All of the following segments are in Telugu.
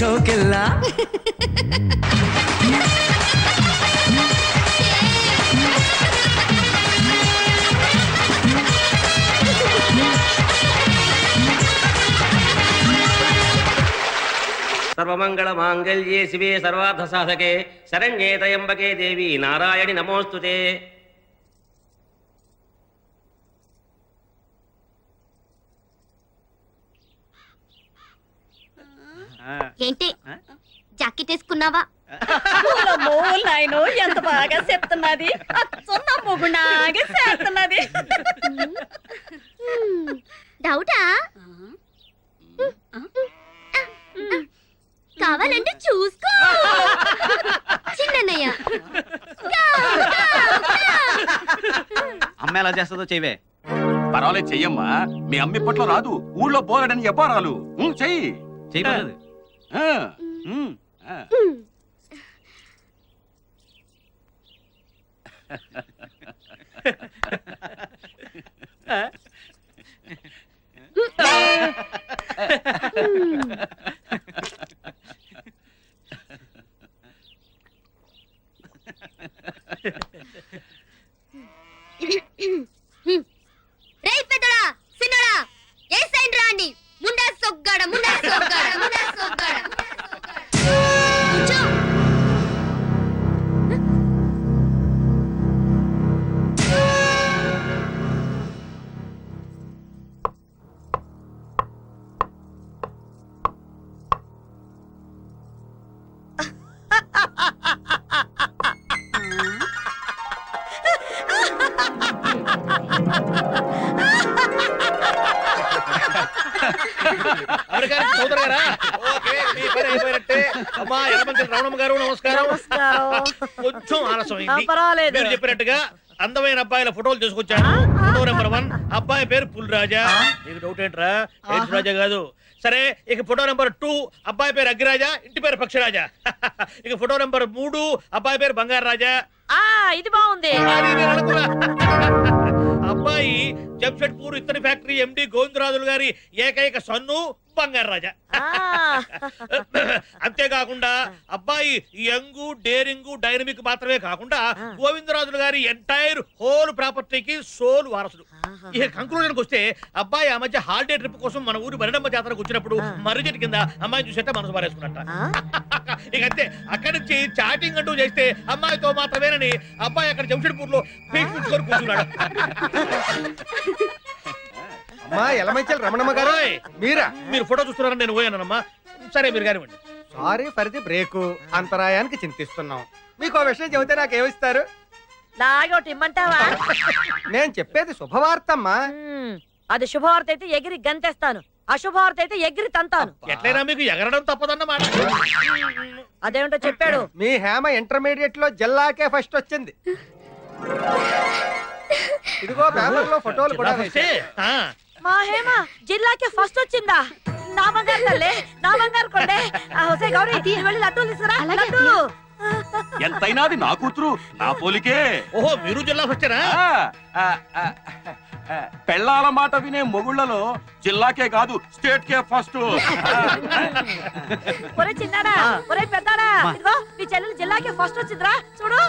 ಶೋಕಿಲ್ಲ. ಸರ್ವಮಂಗಳ ಮಾಂಗಲ್ಯೇ ಶಿವೆ ಸರ್ವಾರ್ಥ ಸಾಧಕೆ ಶರಣ್ಯೇ ತ್ರಯಂಬಕೆ ದೇವಿ ನಾರಾಯಣಿ ನಮೋಸ್ತುತೆ. ఏంటి జాకెట్ వేసుకున్నావా? నాయనో ఎంత బాగా చెప్తున్నది. అచ్చన్న మొగునాగే చేస్తున్నది. డౌటా? కావాలంటే చూసుకో చిన్నయ్య. అమ్మ ఎలా చేస్తుందో చెయ్యవే. పర్వాలేదు చెయ్యమ్మా. మీ అమ్మ ఇప్పట్లో రాదు, ఊళ్ళో బోలెడని చెప్పారాలు. చెయ్యి చెయ్యలేదు. రే పెద్దడా సిన్నడా ఏ సైడ్ రాండి. ముండా సొగ్గాడ ముండా సొగ్గాడ ముండా సొగ్గాడ కూర్చో. కొంచెం ఆలస్యమైంది. మీరు చెప్పినట్టుగా అందమైన అబ్బాయిల ఫోటోలు తీసుకొచ్చాను. ఫోటో నెంబర్ 1 అబ్బాయి పేరు పుల్రాజా. నీకు డౌట్ ఏంట్రా? రాజా కాదు. సరే, ఇక ఫోటో నెంబర్ 2 అబ్బాయి పేరు అగ్గిరాజా, ఇంటి పేరు పక్షిరాజా. ఇక ఫోటో నెంబర్ 3 అబ్బాయి పేరు బంగారు రాజా. ఇది బాగుంది. అబ్బాయి జంషెడ్పూర్ ఇత్తడి ఫ్యాక్టరీ ఎండి గోవిందరాజులు గారి ఏకైక సన్ను బంగారు రాజా. అంతేకాకుండా అబ్బాయి యంగ్ డేరింగ్ డైనమిక్ మాత్రమే కాకుండా గోవిందరాజులు గారి ఎంటైర్ హోల్ ప్రాపర్టీకి సోల్ వారసుడు. ఇక కంక్లూజన్కి వస్తే అబ్బాయి ఆ మధ్య హాలిడే ట్రిప్ కోసం మన ఊరు బరిడమ్మ జాతరకు వచ్చినప్పుడు మర్రి చెట్టు కింద అమ్మాయిని చూసేట మనసు మారేసుకున్నట్ట. ఇక అంతే, అక్కడి నుంచి చాటింగ్ అంటూ చేస్తే అమ్మాయితో మాత్రమేనని అబ్బాయి అక్కడ జంషెడ్పూర్ లో పీల్చుకొని కూర్చున్నాడు. రమణమ్మ గారు మీరా? మీరు ఫోటో చూస్తున్నారని నేను పోయానమ్మా. సరే మీరు కానివ్వండి. Sorry for the break. అంతరాయానికి చింతిస్తున్నాం. మీకు ఆ విషయం చెబితే నాకు ఏమిస్తారు? లాగోటి ఇమ్మంటావా? నేను చెప్పేది శుభవార్తమ్మా. అది శుభవార్త అయితే ఎగిరి గంతేస్తాను, అశుభవార్త అయితే ఎగిరి తంతాను. ఎట్లయినా మీకు ఎగరడం తప్పదన్నమాట. అదేమిటో చెప్పాడు. మీ హేమ ఇంటర్మీడియట్ లో జిల్లాకే ఫస్ట్ వచ్చింది. ఇదిగో పేపర్ లో ఫోటోలు కూడా. మా హేమ జిల్లాకే ఫస్ట్ వచ్చిందా? నా బంగారు తల్లే, నా బంగారు కొండే. గౌరీ వెళ్ళి లడ్డూలు తీసుకురా. లడ్డు ఎంతైనా అది నా కూతురు, నా పోలికే. ఓహో, మీరు జిల్లా వచ్చారా? పెళ్ళాల మాట వినే మొగుళ్లలో జిల్లాకే కాదు స్టేట్ కే ఫస్ట్. ఒరే చిన్నాడా, ఒరే పెద్దాడా, ఇదిగో నీ చెల్లెలు జిల్లాకే ఫస్ట్ వచ్చిందిరా చూడు.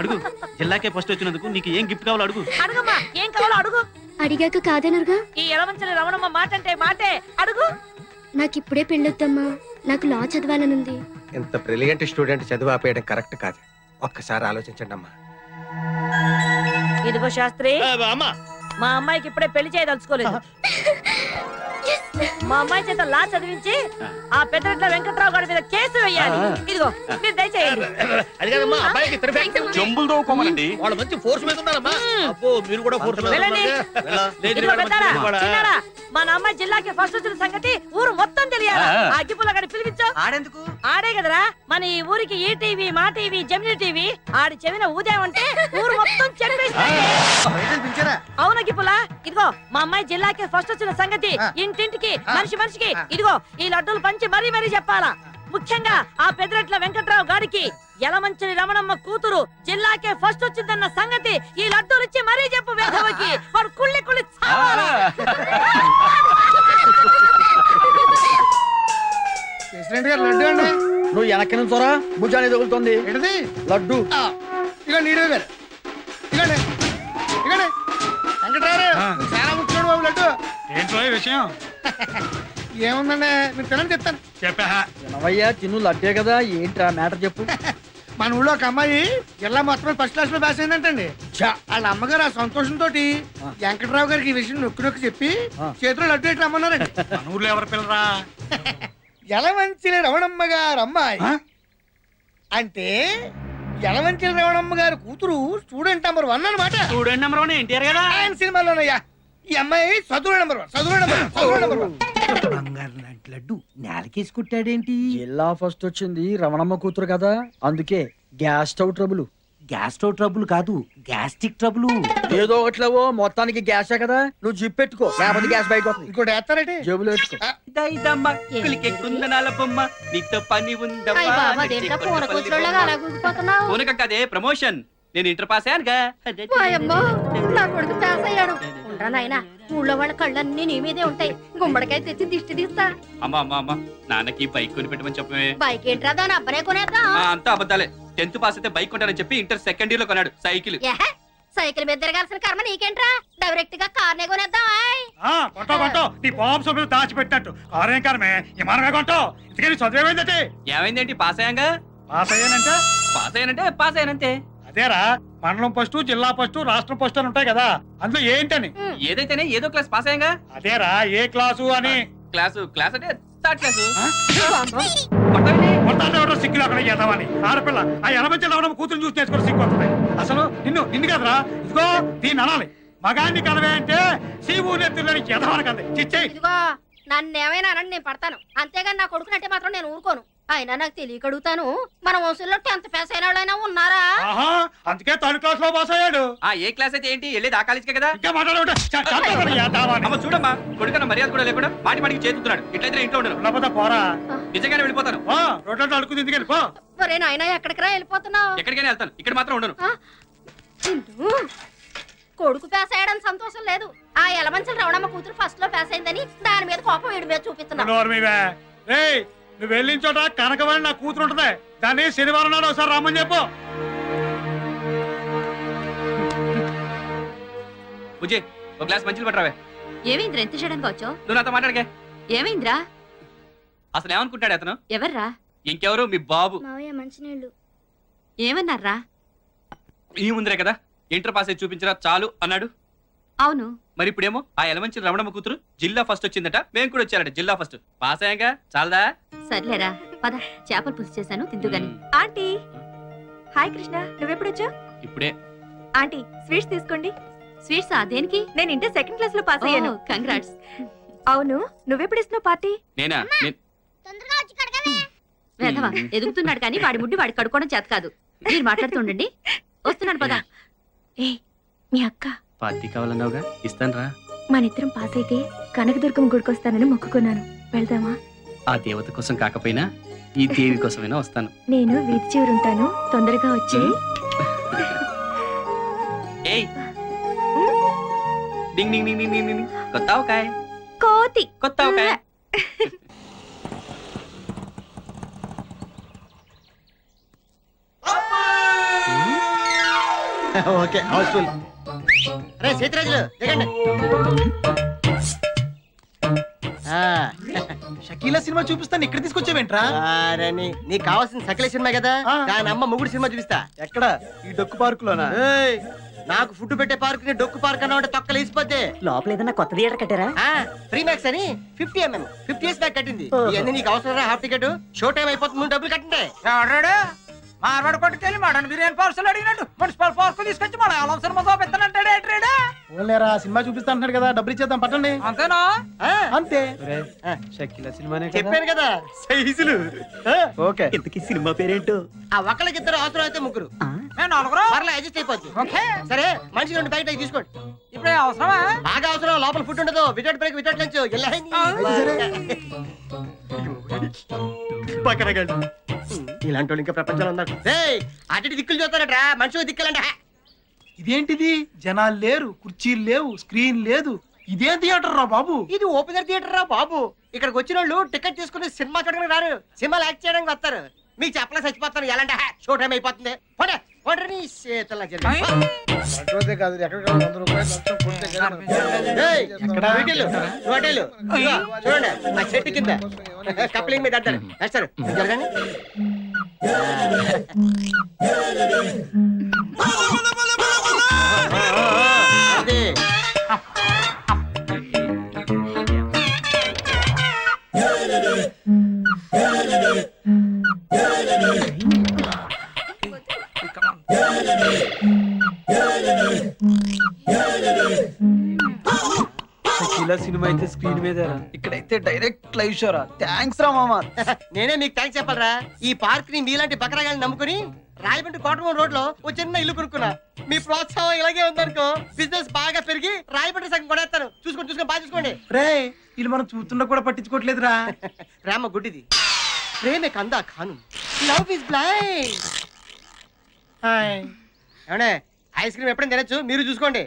అడుగు. జిల్లాకే ఫస్ట్ వచ్చినందుకు నీకు ఏం గిఫ్ట్ కావాలో అడుగు. అడుగమ్మా, ఏం కావాలో అడుగు. అడిగాక కాదనరుగా. ఈ ఎలమంచలి రమణమ్మ మాట అంటే మాటే. అడుగు. నాకిప్పుడే పెళ్ళొద్దమ్మా, నాకు లా చదవాలనుంది. ఇంత బ్రిలియంట్ స్టూడెంట్ చదువు ఆపేయడం కరెక్ట్ కాదు. ఒక్కసారి ఆలోచించండి అమ్మా. ఇదిగో శాస్త్రి, అమ్మా, మా అమ్మాయికి ఇప్పుడే పెళ్లి చేయదలుచుకోలేదు. మా అమ్మాయి చేత లా చదివించి ఆ పెద్దరెడ్ల వెంకట్రావు గారి మీద కేసు వేయాలి. ఇదిగో మీరు దయచేయండి. అది కాదమ్మా, అబ్బాయికి ఇద్దరు ఫ్యాక్టరీ ఉంది. జంబులు తోకోమనండి. వాళ్ళు మంచి ఫోర్స్ మీద ఉన్నారమ్మా. అబ్బో, మీరు కూడా ఫోర్స్ మీద వెళ్ళండి. ఇదిగో పెద్దాడా, చిన్నాడా, మన అమ్మాయి జిల్లాకి ఫస్ట్ వచ్చిన సంగతి ఊరు మొత్తం తెలియాలి. ఆ అగ్గిపుల్ల గారిని పిలిపించు. ఆడెందుకు? ఆడే కదరా మన ఈ ఊరికి ఈ టీవీ, మా టీవీ, జెమిని టీవీ. ఆడి చెవిన ఊదేమంటే ఊరు మొత్తం చెప్పేస్తాయి. అవును అగ్గిపుల్ల, ఇదిగో మా అమ్మాయి జిల్లాకి ఫస్ట్ వచ్చిన సంగతి ఇంటింటికి, మనిషి మనిషికి ఇదిగో ఈ లడ్డూలు పంచి మరీ మరీ చెప్పాలా. ముఖ్యంగా ఆ పెద్దరెట్ల వెంకట్రావు గారికి యలమంచిలి రమణమ్మ కూతురు జిల్లాకే ఫస్ట్ వచ్చిందన్న సంగతి ఈ లడ్డూలు ఇచ్చి మరీ చెప్పు. వేధవకి వాడు కుళ్ళి కుళ్ళి చావాలా. ప్రెసిడెంట్ గారు లడ్డు అండి. నువ్వు వెనక్కి నుంచోరా భుజాన్ని తగులుతుంది ఏంటిది? లడ్డు ఇక నీడు గారు ఇకండి ఇకండి వెంకటరావు చాలా ముఖ్యమైన బాబు లడ్డు. ఏంటో ఈ విషయం ఏముందండి మీరు తినండి చెప్తాను. చెప్పా తినవయ్యా తిను లడ్డే కదా ఏంట్రా మ్యాటర్ చెప్పు. మన ఊళ్ళో ఒక అమ్మాయి జిల్లా మొత్తం ఫస్ట్ క్లాస్ లో పాస్ అయిందంటండి. వాళ్ళ అమ్మగారు ఆ సంతోషంతో వెంకటరావు గారికి ఈ విషయం నొక్కి నొక్కి చెప్పి చేతిలో లడ్డు ఎట్టి రమ్మన్నారండి. మన ఊర్లో ఎవరు పిల్లరా? యలమంచిలి రమణమ్మ గారు అమ్మాయి అంటే యలమంచిలి రమణమ్మ గారి కూతురు స్టూడెంట్ నెంబర్ 1 అన్నమాట. స్టూడెంట్ నెంబర్ 1 ఎన్టీఆర్ కదా. ఆయన సినిమాలోనయ్యా ఈ అమ్మాయి చదువు నెంబర్ 1 చదువు నెంబర్ 1. బంగారు లాంటి లడ్డు నేలకేసి కుట్టాడేంటి? జిల్లా ఫస్ట్ వచ్చింది రమణమ్మ కూతురు కదా అందుకే gas stove trouble. Gas stove trouble కాదు, గ్యాస్ట్రిక్ ట్రబుల్. ఏదో ఒకట్లేవో మొత్తానికి గ్యాసే కదా నువ్వు జిప్ పెట్టుకో లేకపోతే గ్యాస్ బయట వస్తుంది. ఇంకోటి వేస్తారంటే జేబులో పెట్టుకో. నీతో పని కదే ప్రమోషన్. నేను ఇంటర్ పాస్ అయ్యానుగా. నా కొడుకు పాస్ అయ్యాడు. ఉండరా నాయనా, ఊళ్ళో వాళ్ళ కళ్ళన్నీ నీ మీదే ఉంటాయి. గుమ్మడికాయ తెచ్చి దిష్టి తీస్తా. అమ్మా నాన్నకి బైక్ కొని పెట్టమని చెప్పమే. బైక్ ఏంట్రా, దాని అబ్బనే కొనేద్దా. అంతా అబద్ధాలే. 10th పాస్ అయితే బైక్ కొంటానని చెప్పి ఇంటర్ సెకండ్ ఇయర్ లో కొన్నాడు సైకిల్. సైకిల్ మీద తిరగాల్సిన కర్మ నీకేంట్రా, డైరెక్ట్ గా కార్నే కొనేద్దాం. కొంటో నీ పాపం సభ్యులు దాచిపెట్టినట్టు కారేం కారమే విమానమే కొంటో. ఇంతకీ చదివేమైందంటే ఏమైందేంటి పాస్ అయ్యాంగా. పాస్ అయ్యానంటే పాస్ అయ్యానంతే. అదేరా మండలం ఫస్ట్ జిల్లా ఫస్ట్ రాష్ట్రం ఫస్ట్ అని ఉంటాయి కదా అందులో ఏంటని. ఏదైతేనే ఏదో క్లాస్ పాస్ అయ్యాంగా. అదేరా ఏ క్లాసు అని. క్లాస్ అంటే థర్డ్ క్లాస్. సిగ్గులు అక్కడ చేద్దామని ఆడపిల్ల ఆ ఎనభై లవడం కూతురు చూసి నేర్చుకుని సిగ్గు వస్తుంది. అసలు నిన్ను కదరా ఇదిగో దీన్ని అనాలి. మగాన్ని కలవే అంటే సీవు నెత్తులని చేద్దామని కదా చిచ్చేయి. ఇదిగో నన్ను ఏమైనా అనండి నేను పడతాను, అంతేగాని నా కొడుకునంటే మాత్రం నేను ఊరుకోను. అయినా నాకు తెలియక అడుగుతాను, మన వంశంలో 10th పాస్ అయిన వాళ్ళైనా ఉన్నారా? అందుకే థర్డ్ క్లాస్ లో పాస్ అయ్యాడు. ఏ క్లాస్ అయితే ఏంటి, వెళ్ళేది ఆ కాలేజీకే కదా. ఇంకా మాట్లాడే చూడమ్మా, కొడుకన్న మర్యాద కూడా లేకుండా మాటికి చేతున్నాడు. ఇట్లయితే ఇంట్లో ఉండను. పోరా, నిజంగానే వెళ్ళిపోతాను. రోడ్లలో అడుగుతుంది ఎందుకని పో. ఒరే నాయనా, ఎక్కడికి రా వెళ్ళిపోతున్నావు? ఎక్కడికైనా వెళ్తాను, ఇక్కడ మాత్రం ఉండను. కొడుకు పాస్ అయ్యాడని సంతోషం లేదు, ఆ యలమంచల రవణమ్మ కూతురు ఫస్ట్ లో పాస్ అయిందని దాని మీద కోపం వీడి మీద చూపిస్తున్నావు. నువ్వు వెళ్ళిన చోట కనకవాణి నా కూతురు ఉంటది, దాన్ని శనివారం నాడు ఒకసారి రమ్మని చెప్పు. బుజ్జి ఒక గ్లాస్ మంచిలు పట్టరావే. ఏమైందిరా ఎంత చేయడానికి వచ్చావు? నువ్వు నాతో మాట్లాడకే. ఏమైందిరా? అసలు ఏమనుకుంటాడు అతను? ఎవర్రా? ఇంకెవరు, మీ బాబు. మంచినీళ్ళు ఏమన్నారా? ఈ ముందరే కదా ఇంటర్ పాస్ అయి చూపించరా చాలు అన్నాడు. అవును, మరి ఇప్పుడేమో ఆ ఎలమంచి రమణమ్మ కూతురు జిల్లా ఫస్ట్ వచ్చిందట, మేము కూడా వచ్చారట జిల్లా ఫస్ట్. పాస్ అయ్యాక చాలదా? సర్లేరా పద, చేపలు పులుసు చేశాను తిందు గాని. ఆంటీ హాయ్ కృష్ణ, నువ్వెప్పుడొచ్చా? ఇప్పుడే. ఆంటీ స్వీట్స్ తీసుకోండి. స్వీట్స్ దేనికి? నేను ఇంటర్ సెకండ్ క్లాస్ లో పాస్ అయ్యాను. కంగ్రాట్స్. అవును, నువ్వెప్పుడు ఇస్తున్నావు పార్టీ? నేనా? తొందరగా వచ్చి కడగవే. వేధవా ఎదుగుతున్నాడు కానీ వాడి ముడ్డి వాడి కడుక్కోవడం చేత కాదు. మీరు మాట్లాడుతుండండి, వస్తున్నాను పద. ఏ మీ అక్క పార్టీ కావాలన్నావుగా, ఇస్తాను రా. మనిద్దరం పాస్ అయితే కనకదుర్గం గుడికొస్తానని మొక్కుకున్నాను, వెళ్దామా? ఆ దేవత కోసం కాకపోయినా ఈ దేవి కోసమైనా వస్తాను. నేను వీధి చివరుంటాను, తొందరగా వచ్చి. ఏయ్ డింగ్ డింగ్ డింగ్ డింగ్ డింగ్. కొత్త ఆవకాయ. కొత్త ఆవకాయ. Okay Housefull. రే సీతరాజులు దిగండి. షకీలా సినిమా చూపిస్తాను ఇక్కడ తీసుకొచ్చావేంట్రా? నీకు కావాల్సిన సకల సినిమా కదా, దాని అమ్మ ముగుడు సినిమా చూపిస్తా. ఎక్కడ ఈ డొక్కు పార్క్ లోనా? నాకు ఫుడ్ పెట్టే పార్క్ ని డొక్కు పార్క్ అన్నా ఉంటే తొక్కలు వేసిపోతే. లోపల ఏదన్నా కొత్త థియేటర్ కట్టారా? ఫ్రీ మ్యాక్స్ అని 50 years బ్యాక్ కట్టింది. ఇవన్నీ నీకు అవసరం. హాఫ్ టికెట్ షో టైం అయిపోతుంది, నువ్వు డబ్బులు కట్టండి. మార్వాడు కొట్టుకెళ్ళి మటన్ బిర్యానీ పార్సల్ అడిగినట్టు మున్సిపల్ పార్క్ తీసుకొచ్చి మన అవసరం మొత్తం పెత్తనంటాడే. ఓన్లేరా సినిమా చూపిస్తా అంటున్నాడు కదా, డబ్బులు ఇచ్చేద్దాం పట్టండి. అంతేనా? అంతే. షకీలా సినిమానే చెప్పాను కదా సైజులు. ఓకే. ఇంతకీ సినిమా పేరేంటో? ఆ ఒక్కళ్ళకి ఇద్దరు అవసరం అయితే ముగ్గురు, మేము నలుగురు పర్లే అడ్జస్ట్ అయిపోద్ది. సరే మనిషి 2 బయట తీసుకోండి. ఇప్పుడే అవసరమా? బాగా అవసరం. లోపల ఫుడ్ ఉండదు, వితౌట్ బ్రేక్ వితౌట్ లంచ్. ఇలాంటి వాళ్ళు ఇంకా ప్రపంచంలో ఉన్నారు. అటు దిక్కులు చూస్తారట్రా, మనుషులు దిక్కులంట. ఇదేంటిది? జనాలు లేరు, కుర్చీలు లేవు, స్క్రీన్ లేదు. ఇదేం థియేటర్ రా బాబు? ఇది ఓపెనర్ థియేటర్ రా బాబు. ఇక్కడికి వచ్చిన వాళ్ళు టికెట్ తీసుకుని సినిమా చూడడానికి రారు, సినిమాలు యాక్ట్ చేయడానికి వస్తారు. మీకు చెప్పలే చచ్చిపోతాను, ఎలాంటి షో టైం అయిపోతుంది. పోనీ పోనీ నీ చేతుల్లో జరిగింది. కాదు ఎక్కడ 100 రూపాయలు లంచం కొడితే ఏయ్, వీటిల్లు, హోటళ్ళు. ఇదిగో, చూడండి ఆ చెట్టు కింద కప్లింగ్ మీద అంటారు వేస్తారు. జరగండి. అది. సినిమా అయితే స్క్రీన్ మీద, ఇక్కడైతే డైరెక్ట్ లైవ్ షోరా. థ్యాంక్స్ రా మామా. నేనే మీకు థ్యాంక్స్ చెప్పాలరా. ఈ పార్క్ ని మీలాంటి బకరాగాన్ని నమ్ముకుని రాయబండి కోటమూరు రోడ్ లో ఓ చిన్న ఇల్లు కొనుక్కున్నా. మీ ప్రోత్సాహం ఇలాగే ఉందనుకో బిజినెస్ బాగా పెరిగి రాయబండి సగం కొనేస్తాను. చూసుకోండి బాగా చూసుకోండి. రే వీళ్ళు మనం చూస్తున్నా కూడా పట్టించుకోవట్లేదురా. ప్రేమ గుడ్డిది, ప్రేమే కందా ఖాను, లవ్ ఇస్ బ్లైండ్. ఏమండే ఐస్ క్రీమ్ ఎప్పుడైనా తినచ్చు, మీరు చూసుకోండి.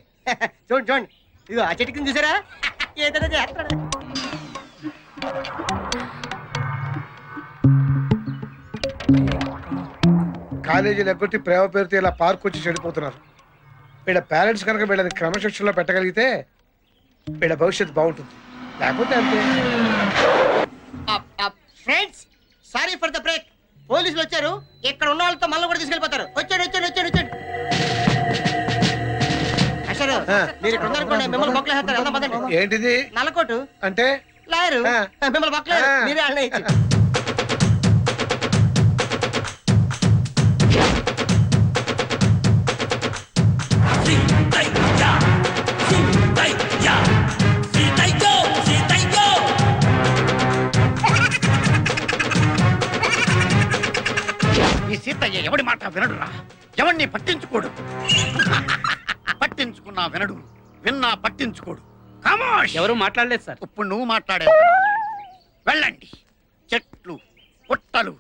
చూడండి చూడండి, ఇదిగో ఆ చెట్టు కింద చూసారా, ఏదైనా చేస్తాడు. కాలేజీలు ఎగ్గొట్టి ప్రేమ పేరుతో ఇలా పార్క్ వచ్చి చెడిపోతున్నారు. వీళ్ళ పేరెంట్స్ కనుక వీళ్ళని క్రమశిక్షణలో పెట్టగలిగితే వీళ్ళ భవిష్యత్తు బాగుంటుంది. లేకపోతే అంతే. Friends, sorry for the break. పోలీసులు వచ్చారు, ఇక్కడ ఉన్న వాళ్ళతో మళ్ళీ కూడా తీసుకెళ్ళిపోతారు. వచ్చాడు వచ్చాడు వచ్చాడు వచ్చాడు. అసలు మీరు ఇక్కడ ఉన్నారనుకోండి, మిమ్మల్ని బొక్కలేస్తారు. వెళ్దాం పదండి. ఏంటిది నల్లకోటు అంటే? లాయరు మిమ్మల్ని బొక్కలేదు, మీరే వాళ్ళ. ఈ సీతయ్య ఎవడి మాట వినడురా, ఎవడిని పట్టించుకోడు. పట్టించుకున్నా వినడు, విన్నా పట్టించుకోడు. ఖమోష్. ఎవరు మాట్లాడలేదు సార్. ఇప్పుడు నువ్వు మాట్లాడే. వెళ్ళండి, చెట్లు పుట్టలు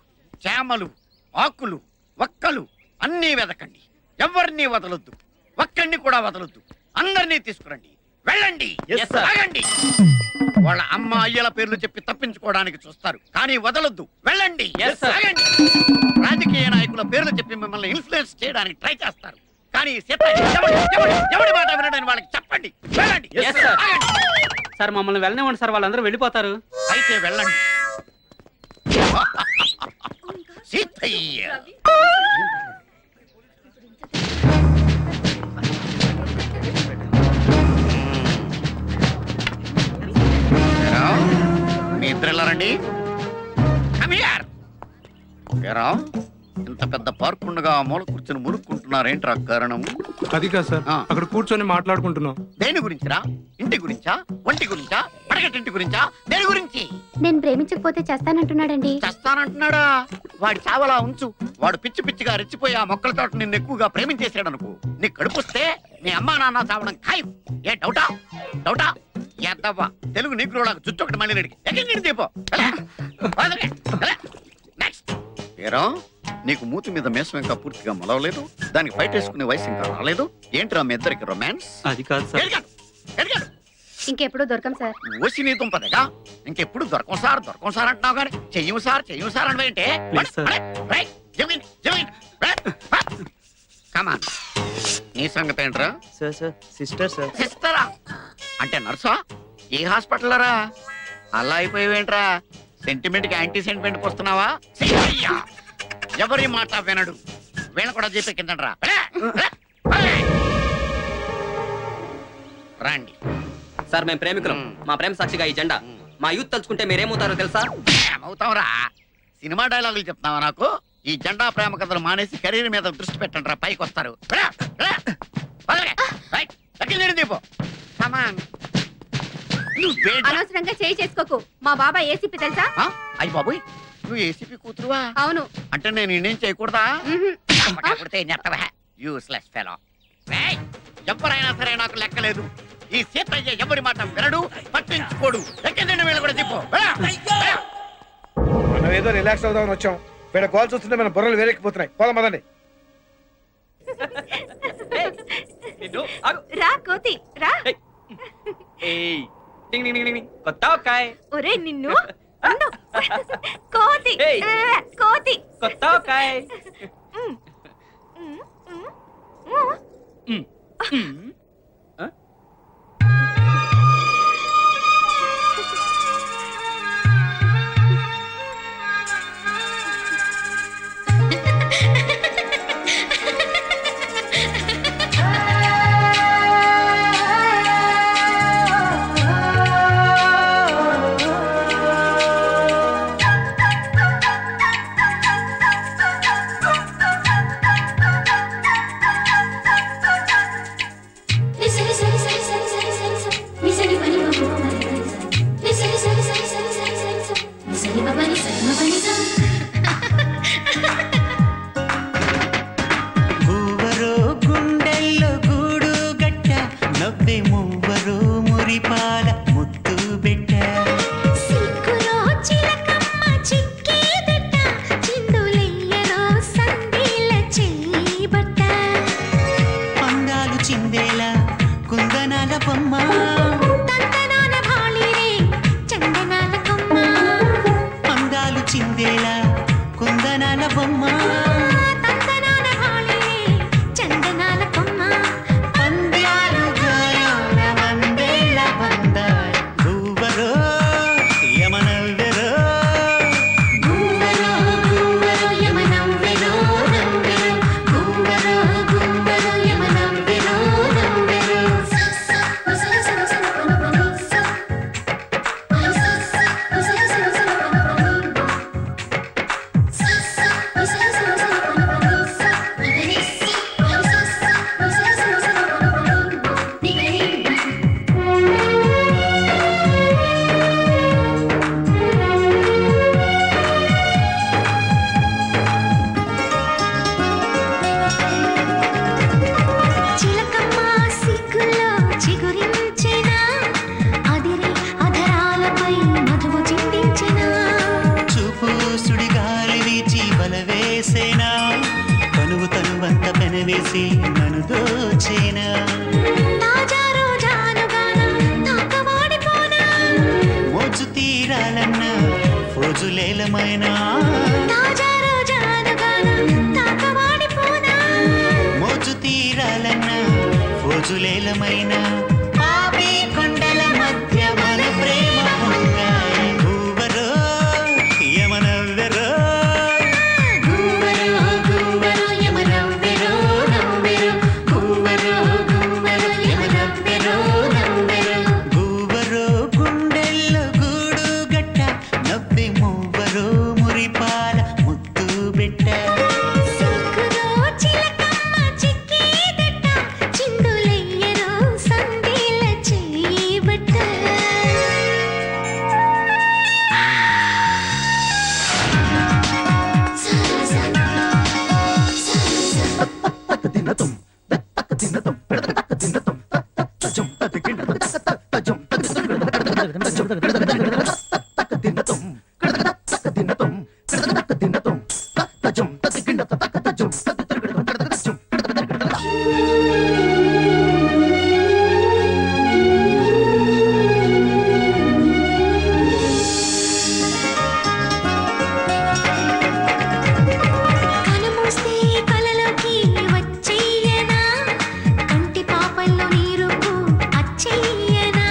చేమలు ఆకులు ఒక్కలు అన్నీ వెదకండి. ఎవరిని వదలొద్దు, ఒక్కడిని కూడా వదలొద్దు. అందరినీ తీసుకురండి. వెళ్ళండి. ఆగండి. వాళ్ళ అమ్మ అయ్యల పేర్లు చెప్పి తప్పించుకోవడానికి చూస్తారు, కానీ వదలొద్దు. వెళ్ళండి. ఆగండి. రాజకీయ నాయకుల పేర్లు చెప్పి మిమ్మల్ని ఇన్ఫ్లుయెన్స్ చేయడానికి ట్రై చేస్తారు, కానీ ఎవడి మాట వినడానికి వాళ్ళకి చెప్పండి. వెళ్ళండి. సార్ మమ్మల్ని వెళ్ళనివ్వండి సార్, వాళ్ళందరూ వెళ్ళిపోతారు. అయితే వెళ్ళండి. సీతయ్య మీ ఇద్దరు వెళ్ళారండి. ఇంత పెద్ద పార్క్ ఉండగా మూల కూర్చొని మురుక్కుంటున్నారేంట్రా కారణం? అది కాదు సార్, అక్కడ కూర్చొని మాట్లాడుకుంటున్నాం. దేని గురించిరా? ఇంటి గురించా, ఒంటి గురించా, పడగటింటి గురించా, దేని గురించి? నేను ప్రేమించకపోతే చేస్తానంటున్నాడండి. చేస్తానంటున్నాడా? వాడి చావలా ఉంచు. వాడు పిచ్చి పిచ్చిగా రెచ్చిపోయి ఆ మొక్కల తోట నిన్ను ఎక్కువగా ప్రేమించేసాడు అనుకో, నీ కడుపుస్తే నీ అమ్మా నాన్న చావడం ఖాయం. ఏ డౌటా? డౌటా? ఎద్దవ్వా తెలుగు నీకులాగా జుట్టు ఒకటి మళ్ళీ రెడీ ఎక్కడ దీపో. నెక్స్ట్ ఏరా, నీకు మూతి మీద మేసం ఇంకా పూర్తిగా మొలవలేదు, దానికి ఫైట్ వేసుకునే వయసు ఇంకా రాలేదు. ఏంట్రా మీ ఇద్దరికి రొమాన్స్? అది కాదు సార్. ఇంకెప్పుడు దొరకం సార్. ఓసి నీ దుంపదేగా, ఇంకెప్పుడు దొరకం సార్ అంటున్నావు కానీ చెయ్యం సార్ అంటే కమాన్. నీ సంగతి ఏంట్రా? సిస్టరా అంటే నర్సా? ఏ హాస్పిటల్ రా? అలా అయిపోయావేంట్రా? సెంటిమెంట్ కి యాంటీ సెంటిమెంట్ వస్తున్నావా? ఎవరి మాట వినడు, వీళ్ళ కూడా చెప్పే కిందరా. రండి సార్, మేము ప్రేమికులం. మా ప్రేమ సాక్షిగా ఈ జెండా. మా యూత్ తలుచుకుంటే మీరేమవుతారో తెలుసా? ఏమవుతావురా? సినిమా డైలాగులు చెప్తున్నావా నాకు? ఈ జెండా ప్రేమ కథలు మానేసి కెరీర్ మీద దృష్టి పెట్టండి రా, పైకి వస్తారు. అనవసరంగా చేయి చేసుకోకు. మా బాబా ఏసీపీ తెలుసా? అయ్యి బాబోయ్, నువ్వు ఏసీపీ కూతురువా? అవును. అంటే నేను ఇండియన్ చేయకూడదా? Useless fellow. ఎవరైనా సరే నాకు లెక్కలేదు. ఈ సీతయ్య ఎవరి మాట వినడు, పట్టించుకోడు. ఎక్కడ వీళ్ళు కూడా చెప్పు. మనం ఏదో రిలాక్స్ అవుదామని వచ్చాం, వీళ్ళ కాల్ చూస్తుంటే మన బుర్రలు వేరెక్కిపోతున్నాయి. పోదాం పదండి. రా కోతి రా. టింగ్ టింగ్ టింగ్ టింగ్. కొత్త ఆవకాయ. ఒరే నిన్ను ఉండు. కోతి ఏయ్. కోతి కొత్త ఆవకాయ. ఆ? గూవరో గుండెల్లో గూడు గట్ట నవ్వే మువ్వరో మురిపాల ముత్తు బిడ్డ సిక్కులో చిలకమ్మ చిక్కేదట చిందులెయ్యలో సందేల చెయ్యబట్ట పందాలు చిందేలా కుందనాల బొమ్మ తందనాల భాళిరే చందనాల కొమ్మ పందాలు చిందేలా కుందనాల బొమ్మ తందనాల భాళిరే చందనాల కొమ్మ పంద్యాలు గాయాల వందేల బందాయ్ గూవరో యమనవ్వెరో గువ్వరో గువ్వరో యమనవ్వెరో నవ్వెరో గువ్వరో గువ్వరో యమనవ్వెరో నవ్వెరో చిలకమ్మ సిగ్గులో చిగురించెనా అదిరే అధరాలపై మధువు చిందించెనా చూపు సుడిగాలి వీచి బలవేసేనా తనువు తనువంత పెనవేసి నన్ను దోచేనా తాజా రోజానుగాన తాకవాడిపోనా మోజు తీరాలన్నా ఫోజులేలమైనా తాజా రోజానుగాన తాకవాడిపోనా మోజు తీరాలన్నా ఫోజులేలమైనా పాపి కొండల మధ్య మన ప్రేమ పొంగాయి గూవరో యమనవ్వెరో గువ్వరో గువ్వరో యమనవ్వెరో నవ్వెరో గువ్వరో గువ్వరో యమనవ్వెరో నవ్వెరో గూవరో గుండెల్లో గూడు గట్ట నవ్వి మువ్వరో మురిపాల ముత్తు బిడ్డ సిగ్గులో చిలకమ్మ చిక్కేదట చిందులెయ్యలో సందేల చెయ్యబట్ట కనుమూస్తే కలలోకి వచ్చేయనా కంటి పాపల్లో నీరుకు అచ్చేయనా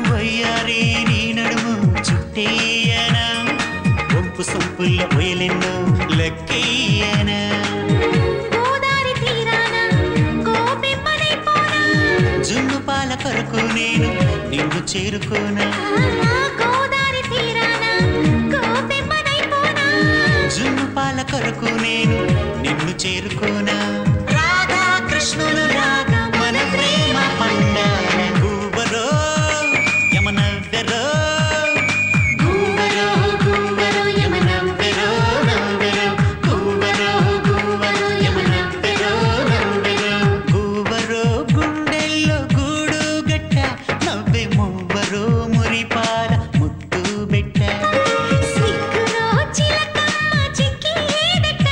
వయ్యారి నీ నడుము చుట్టేయనా వంపు సొంపుల్లో ఒయలెన్నో లెక్కయ్యనా గోదారి తీరాన గోపెమ్మనైపోనా జున్ను పాల కొరకు నేను నిన్ను చేరుకోనా గోదారి తీరాన గోపెమ్మనైపోనా జున్ను పాల కొరకు నేను నిన్ను చేరుకోనా రాధా కృష్ణులు రాగా మన ప్రేమ పండాల గూవరో యమనవ్వెరో గువ్వరో గువ్వరో యమనవ్వెరో నవ్వెరో గువ్వరో గువ్వరో యమనవ్వెరో నవ్వెరో గూవరో గుండెల్లో గూడు గట్ట నవ్వే మువ్వరో మురిపాల ముత్తు బిడ్డ సిగ్గులో చిలకమ్మ చిక్కేదట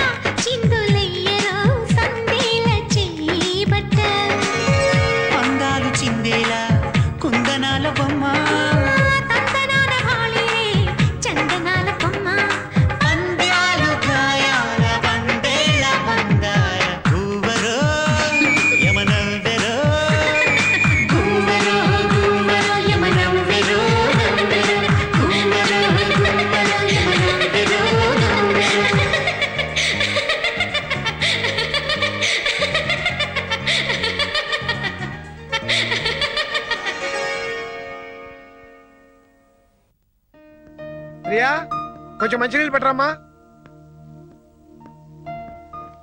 కొంచెం మంచినీళ్ళు పెట్టరమ్మా.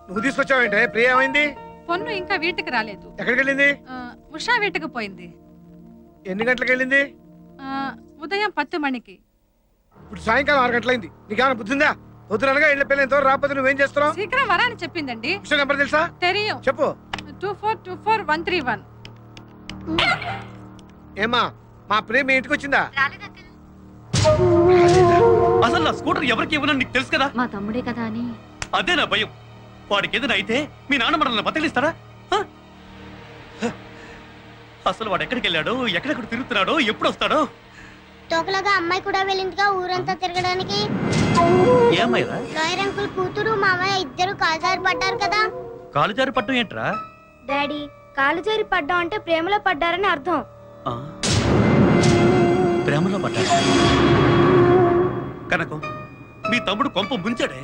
నువ్వు తీసుకొచ్చావేంటే? ప్రియ ఏమైంది? పొన్ను ఇంకా వీటికి రాలేదు. ఎక్కడికి వెళ్ళింది? ఉషా వీటికి పోయింది. ఎన్ని గంటలకు వెళ్ళింది? ఉదయం 10 మణికి. ఇప్పుడు సాయంకాలం 6 గంటలైంది. నీకేమైనా బుద్ధిందా? పొద్దుననగా ఇళ్ళ పిల్లలు ఎంతవరకు రాకపోతే నువ్వేం చేస్తున్నావు? శీఘ్రం వరాని చెప్పిందండి. ఉషా నెంబర్ తెలుసా? తెలియం. చెప్పు. 2424-131. ఏమా మా ప్రియ మీ ఇంటికి వచ్చిందా? అసలు నా స్కూటర్ ఎవరికి ఇవ్వనని నీకు తెలుసు కదా. మా తమ్ముడే కదా అని. అదే నా భయం. వాడికి ఏదైనా అయితే మీ నాన్న మనల్ని బతకలిస్తారా? అసలు వాడు ఎక్కడికి వెళ్ళాడో, ఎక్కడెక్కడ తిరుగుతున్నాడో, ఎప్పుడు వస్తాడో? తోకలాగా అమ్మాయి కూడా వెళ్ళిందిగా ఊరంతా తిరగడానికి. ఏమైనా లాయర్ అంకుల్ కూతురు మామయ్య ఇద్దరు కాలుజారి పడ్డారు కదా. కాలుజారి పట్టం ఏంట్రా? డాడీ, కాలుజారి పడ్డం అంటే ప్రేమలో పడ్డారని అర్థం. ప్రేమలో పడ్డా కనకం, మీ తమ్ముడు కొంప ముంచాడే.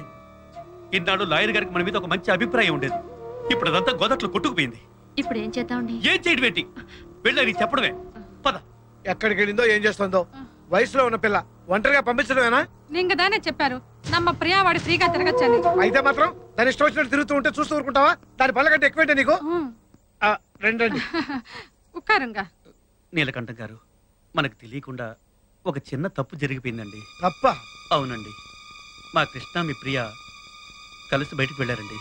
ఇన్నాడు లాయర్ గారికి మన మీద ఒక మంచి అభిప్రాయం ఉండేది. ఇప్పుడు అదంతా గోదట్లో కొట్టుకుపోయింది. ఇప్పుడు ఏం చేద్దామండి? ఏం చేయడం ఏంటి? వెళ్ళి చెప్పడమే. పద. ఎక్కడికి వెళ్ళిందో ఏం చేస్తుందో. వయసులో ఉన్న పిల్ల ఒంటరిగా పంపించడమేనా? నీంగదానే చెప్పారు నమ్మ ప్రియా వాడి ఫ్రీగా తిరగచ్చని. అయితే మాత్రం దాని ఇష్టం వచ్చినట్టు తిరుగుతూ ఉంటే చూస్తూ ఊరుకుంటావా? దాని పళ్ళ కంటే ఎక్కువేంటే నీకు? రండి. ఉక్కారంగా. నీలకంఠం గారు, మనకు తెలియకుండా ఒక చిన్న తప్పు జరిగిపోయిందండి. తప్ప? అవునండి. మా కృష్ణ మీ ప్రియ కలిసి బయటకు వెళ్ళారండి.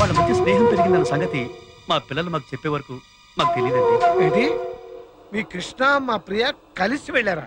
వాళ్ళ మధ్య స్నేహం పెరిగిందన్న సంగతి మా పిల్లలు మాకు చెప్పే వరకు మాకు తెలియదండి. ఏంటి? మీ కృష్ణ మా ప్రియ కలిసి వెళ్ళారా?